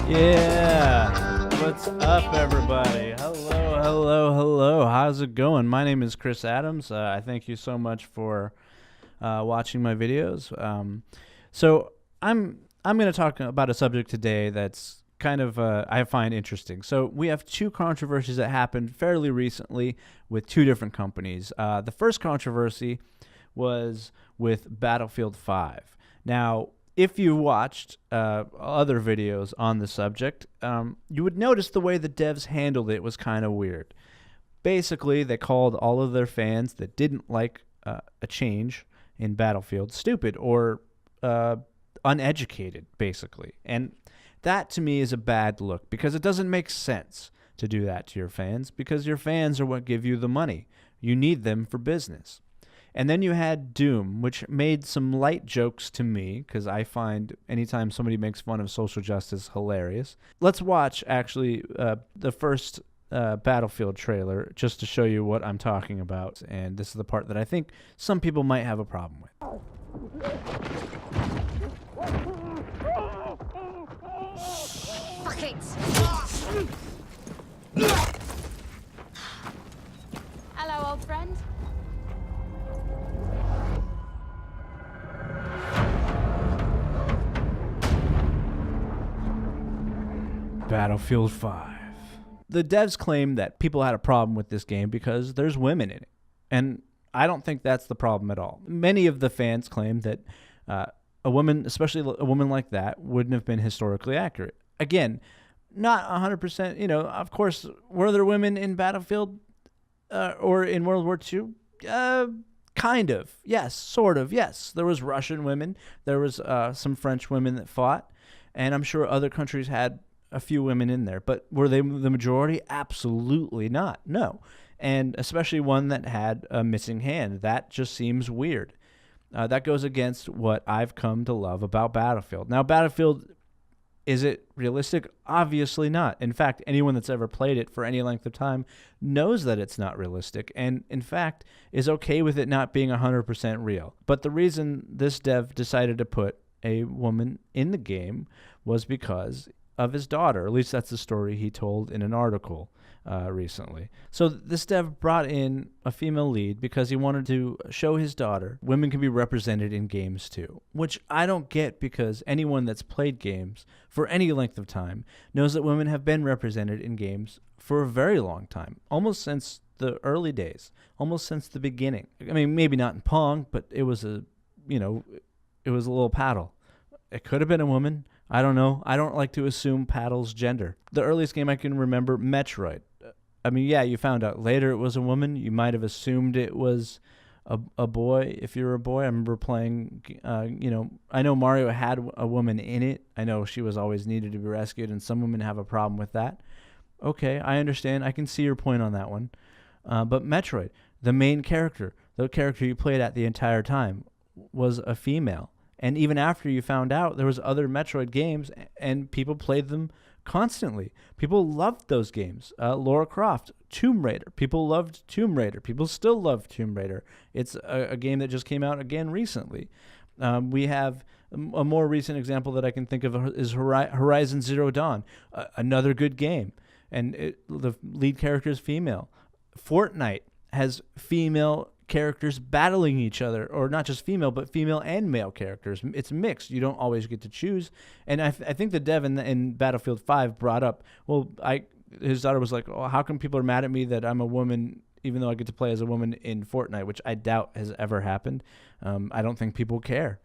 Yeah, what's up, everybody? Hello. How's it going? My name is Chris Adams. I thank you so much for watching my videos. So I'm going to talk about a subject today that's kind of I find interesting. So we have two controversies that happened fairly recently with two different companies. The first controversy was with Battlefield 5. Now, if you watched other videos on the subject, you would notice the way the devs handled it was kind of weird. Basically, they called all of their fans that didn't like a change in Battlefield stupid or uneducated, basically. And that, to me, is a bad look because it doesn't make sense to do that to your fans because your fans are what give you the money. You need them for business. And then you had Doom, which made some light jokes to me because I find anytime somebody makes fun of social justice hilarious. Let's watch, actually, the first Battlefield trailer just to show you what I'm talking about. And this is the part that I think some people might have a problem with. Fuck it! Hello, old friend. Battlefield 5. The devs claim that people had a problem with this game because there's women in it. And I don't think that's the problem at all. Many of the fans claim that a woman, especially a woman like that, wouldn't have been historically accurate. Again, not 100%, of course, were there women in Battlefield or in World War II? Kind of. Yes, sort of. Yes. There was Russian women. There was some French women that fought. And I'm sure other countries had a few women in there, but were they the majority? Absolutely not. No. And especially one that had a missing hand. That just seems weird. That goes against what I've come to love about Battlefield. Now, Battlefield, is it realistic? Obviously not. In fact, anyone that's ever played it for any length of time knows that it's not realistic and, in fact, is okay with it not being 100% real. But the reason this dev decided to put a woman in the game was because of his daughter. At least that's the story he told in an article recently. So this dev brought in a female lead because he wanted to show his daughter women can be represented in games too, which I don't get because anyone that's played games for any length of time knows that women have been represented in games for a very long time, almost since the early days, almost since the beginning. I mean, maybe not in Pong, but it was a little paddle. It could have been a woman. I don't know. I don't like to assume Paddle's gender. The earliest game I can remember, Metroid. I mean, yeah, you found out later it was a woman. You might have assumed it was a boy if you're a boy. I remember playing, I know Mario had a woman in it. I know she was always needed to be rescued, and some women have a problem with that. Okay, I understand. I can see your point on that one. But Metroid, the main character, the character you played at the entire time, was a female. And even after you found out there was other Metroid games and people played them constantly. People loved those games. Lara Croft, Tomb Raider. People loved Tomb Raider. People still love Tomb Raider. It's a game that just came out again recently. We have a more recent example that I can think of is Horizon Zero Dawn, another good game. And the lead character is female. Fortnite has female characters battling each other, or not just female, but female and male characters. It's mixed. You don't always get to choose. And I think the dev in Battlefield 5 brought up, his daughter was like, oh, how come people are mad at me that I'm a woman even though I get to play as a woman in Fortnite, which I doubt has ever happened. I don't think people care.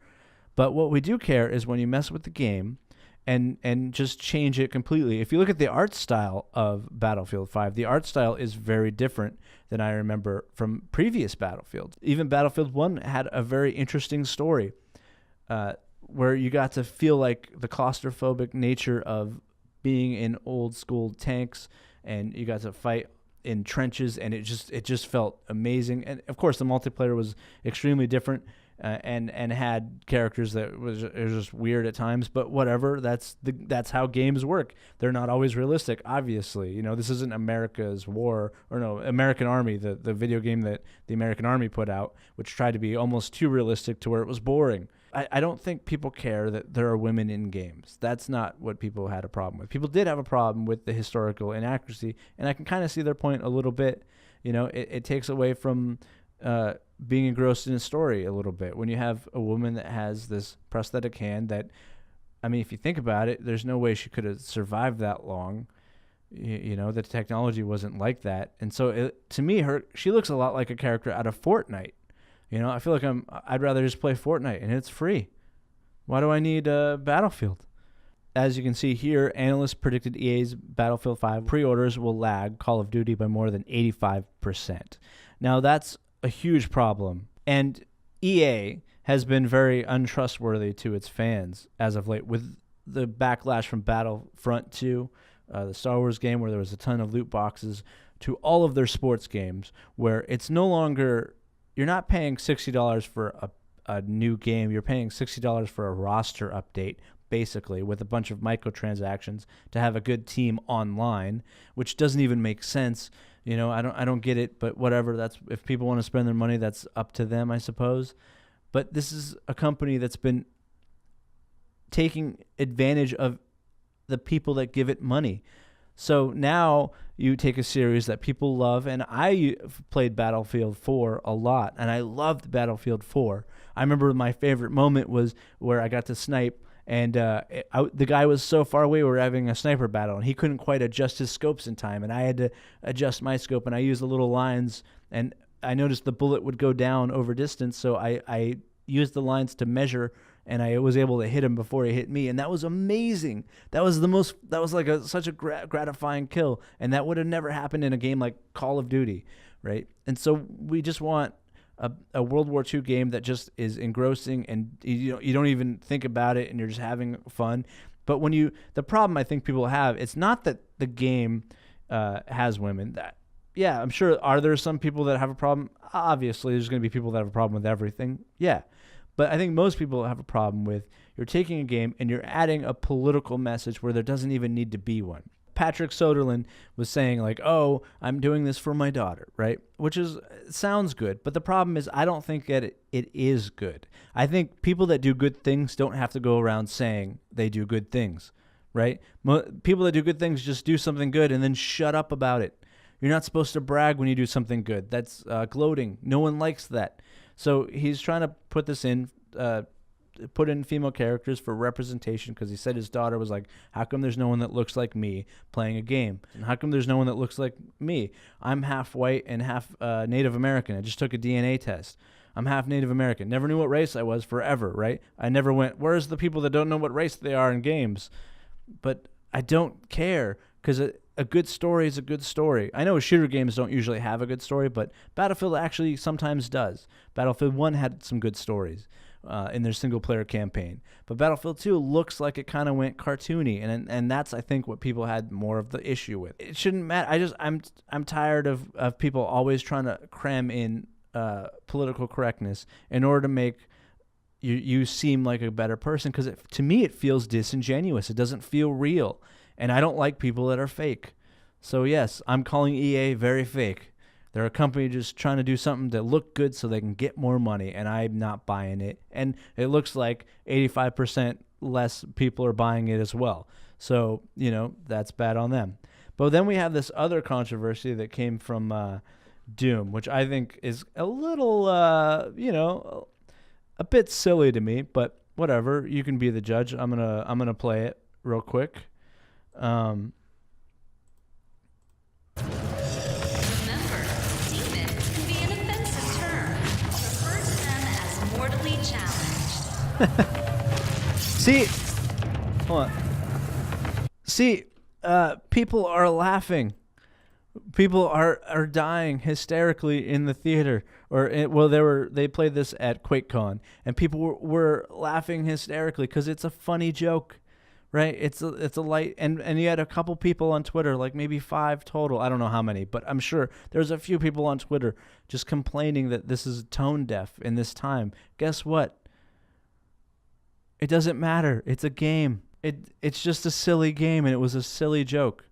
But what we do care is when you mess with the game and just change it completely. If you look at the art style of Battlefield 5, the art style is very different than I remember from previous Battlefields. Even Battlefield 1 had a very interesting story where you got to feel like the claustrophobic nature of being in old school tanks, and you got to fight in trenches, and it just felt amazing. And of course the multiplayer was extremely different. And had characters that was just weird at times, but whatever. That's how games work. They're not always realistic, obviously. You know, this isn't America's War, or no, American Army, the video game that the American Army put out, which tried to be almost too realistic to where it was boring. I don't think people care that there are women in games. That's not what people had a problem with. People did have a problem with the historical inaccuracy, and I can kind of see their point a little bit. It takes away from being engrossed in a story a little bit. When you have a woman that has this prosthetic hand that, I mean, if you think about it, there's no way she could have survived that long. The technology wasn't like that. And so to me, she looks a lot like a character out of Fortnite. I feel like I'd rather just play Fortnite, and it's free. Why do I need Battlefield? As you can see here, analysts predicted EA's Battlefield 5 pre-orders will lag Call of Duty by more than 85%. Now, that's a huge problem. And EA has been very untrustworthy to its fans as of late, with the backlash from Battlefront 2, the Star Wars game where there was a ton of loot boxes, to all of their sports games where it's no longer... You're not paying $60 for a new game. You're paying $60 for a roster update, basically, with a bunch of microtransactions to have a good team online, which doesn't even make sense. I don't get it, but whatever. That's, if people want to spend their money, that's up to them, I suppose. But this is a company that's been taking advantage of the people that give it money. So now you take a series that people love, and I played Battlefield 4 a lot, and I loved Battlefield 4. I remember my favorite moment was where I got to snipe, and the guy was so far away, we were having a sniper battle, and he couldn't quite adjust his scopes in time, and I had to adjust my scope, and I used the little lines, and I noticed the bullet would go down over distance, so I used the lines to measure, and I was able to hit him before he hit me, and that was amazing. That was like such a gratifying kill, and that would have never happened in a game like Call of Duty, right? And so we just want a World War II game that just is engrossing, and you don't even think about it, and you're just having fun. But the problem I think people have, it's not that the game has women. Yeah, I'm sure. Are there some people that have a problem? Obviously, there's going to be people that have a problem with everything. Yeah. But I think most people have a problem with you're taking a game and you're adding a political message where there doesn't even need to be one. Patrick Soderlund was saying like, oh, I'm doing this for my daughter, right? Which sounds good. But the problem is I don't think that it is good. I think people that do good things don't have to go around saying they do good things, right? People that do good things just do something good and then shut up about it. You're not supposed to brag when you do something good. That's gloating. No one likes that. So he's trying to put in female characters for representation because he said his daughter was like, how come there's no one that looks like me playing a game? And how come there's no one that looks like me? I'm half white and half Native American. I just took a DNA test. I'm half Native American. Never knew what race I was forever, right? I never went, where's the people that don't know what race they are in games? But I don't care because a good story is a good story. I know shooter games don't usually have a good story, but Battlefield actually sometimes does. Battlefield 1 had some good stories in their single-player campaign. But Battlefield 2 looks like it kind of went cartoony, and that's, I think, what people had more of the issue with. It shouldn't matter. I'm tired of people always trying to cram in political correctness in order to make you seem like a better person, because to me it feels disingenuous. It doesn't feel real. And I don't like people that are fake. So yes, I'm calling EA very fake. They're a company just trying to do something to look good so they can get more money, and I'm not buying it. And it looks like 85% less people are buying it as well. So, that's bad on them. But then we have this other controversy that came from Doom, which I think is a little, a bit silly to me, but whatever. You can be the judge. I'm gonna play it real quick. Remember, demon can be an offensive term. Refer to them as mortally challenged. See, hold on. See, people are laughing. People are dying hysterically in the theater, they played this at QuakeCon, and people were laughing hysterically because it's a funny joke. Right, it's a light, and you had a couple people on Twitter, like maybe 5 total. I don't know how many, but I'm sure there's a few people on Twitter just complaining that this is tone deaf in this time. Guess what? It doesn't matter. It's a game. It's just a silly game, and it was a silly joke.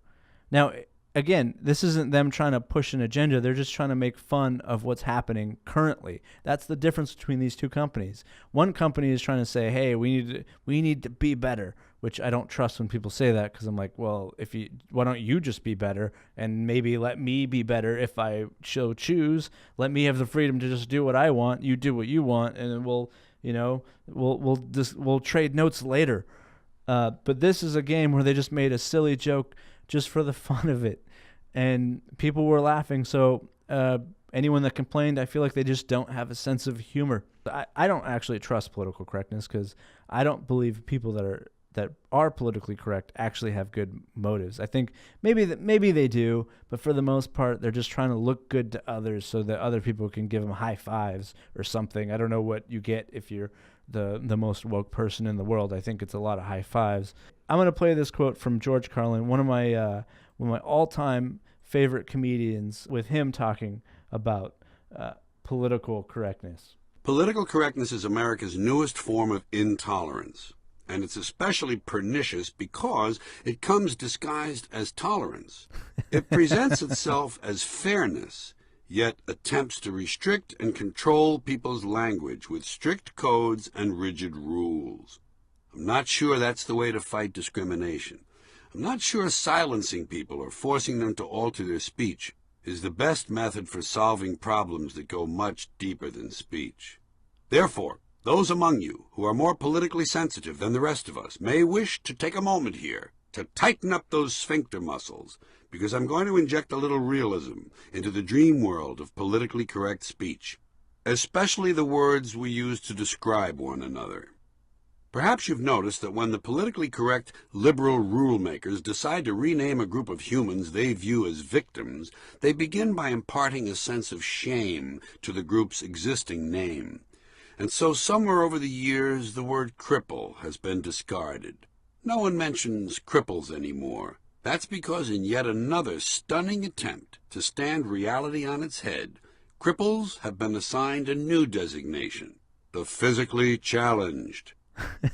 Now, again, this isn't them trying to push an agenda. They're just trying to make fun of what's happening currently. That's the difference between these two companies. One company is trying to say, hey, we need to be better, which I don't trust when people say that, because I'm like, well, why don't you just be better and maybe let me be better if I so choose. Let me have the freedom to just do what I want. You do what you want, and we'll trade notes later. But this is a game where they just made a silly joke just for the fun of it, and people were laughing. So anyone that complained, I feel like they just don't have a sense of humor. I don't actually trust political correctness, because I don't believe people that are politically correct actually have good motives. I think maybe they do, but for the most part, they're just trying to look good to others so that other people can give them high fives or something. I don't know what you get if you're the most woke person in the world. I think it's a lot of high fives. I'm going to play this quote from George Carlin, one of my all-time favorite comedians, with him talking about political correctness. Political correctness is America's newest form of intolerance, and it's especially pernicious because it comes disguised as tolerance. It presents itself as fairness, yet attempts to restrict and control people's language with strict codes and rigid rules. I'm not sure that's the way to fight discrimination. I'm not sure silencing people or forcing them to alter their speech is the best method for solving problems that go much deeper than speech. Therefore, those among you who are more politically sensitive than the rest of us may wish to take a moment here to tighten up those sphincter muscles, because I'm going to inject a little realism into the dream world of politically correct speech, especially the words we use to describe one another. Perhaps you've noticed that when the politically correct liberal rule makers decide to rename a group of humans they view as victims, they begin by imparting a sense of shame to the group's existing name. And so somewhere over the years, the word cripple has been discarded. No one mentions cripples anymore. That's because in yet another stunning attempt to stand reality on its head, cripples have been assigned a new designation, the physically challenged.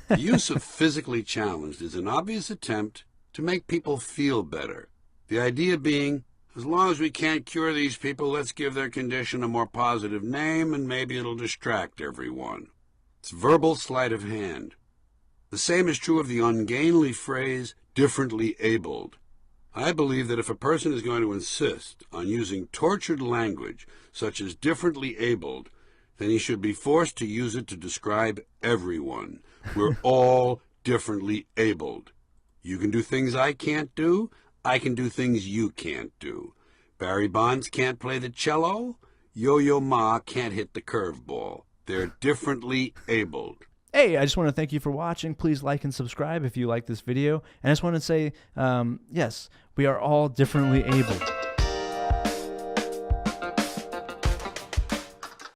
The use of physically challenged is an obvious attempt to make people feel better. The idea being, as long as we can't cure these people, let's give their condition a more positive name, and maybe it'll distract everyone. It's verbal sleight of hand. The same is true of the ungainly phrase, differently abled. I believe that if a person is going to insist on using tortured language, such as differently abled, then he should be forced to use it to describe everyone. We're all differently abled. You can do things I can't do. I can do things you can't do. Barry Bonds can't play the cello. Yo-Yo Ma can't hit the curveball. They're differently abled. Hey, I just want to thank you for watching. Please like and subscribe if you like this video. And I just want to say, yes, we are all differently abled.